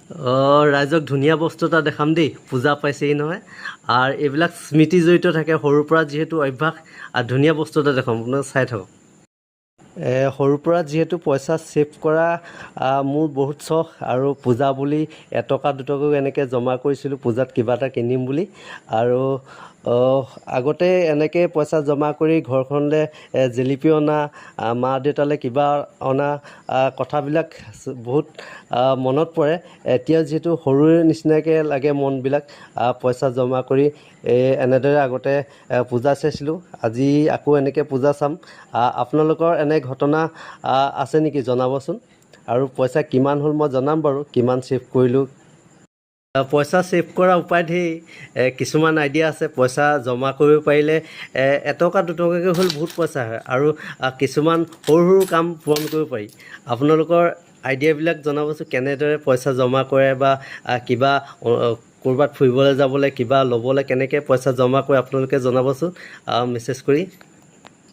ৰাইজক ধুনীয়া বস্তু এটা দেখাম দেই, পূজা পাইছেই নহয়। আৰু এইবিলাক স্মৃতি জড়িত থাকে সৰুৰ পৰা যিহেতু অভ্যাস, আৰু ধুনীয়া বস্তু এটা দেখাম, আপোনাক চাই থাকক। সৰুৰ পৰা যিহেতু পইচা ছেভ কৰা মোৰ বহুত চখ, আৰু পূজা বুলি এটকা দুটকাও এনেকৈ জমা কৰিছিলোঁ পূজাত কিবা এটা কিনিম বুলি। আৰু আগতে এনেকৈ পইচা জমা কৰি ঘৰখনলৈ জেলেপি অনা, মা দেউতালৈ কিবা অনা কথাবিলাক বহুত মনত পৰে। এতিয়া যিহেতু সৰুৰে নিচিনাকৈ লাগে মনবিলাক, পইচা জমা কৰি এনেদৰে আগতে পূজা চাইছিলোঁ। আজি আকৌ এনেকৈ পূজা চাম। আপোনালোকৰ এনে ঘটনা আছে নেকি জনাবচোন। আৰু পইচা কিমান হ'ল মই জনাম বাৰু, কিমান ছেভ কৰিলোঁ। পইচা ছেভ কৰা উপায় ধেৰ, কিছুমান আইডিয়া আছে। পইচা জমা কৰিব পাৰিলে এটকা দুটকাকৈ হ'ল বহুত পইচা হয়, আৰু কিছুমান সৰু সৰু কাম পূৰণ কৰিব পাৰি। আপোনালোকৰ আইডিয়াবিলাক জনাবচোন, কেনেদৰে পইচা জমা কৰে, বা কিবা ক'ৰবাত ফুৰিবলৈ যাবলৈ, কিবা ল'বলৈ কেনেকৈ পইচা জমা কৰে আপোনালোকে জনাবচোন মেছেজ কৰি।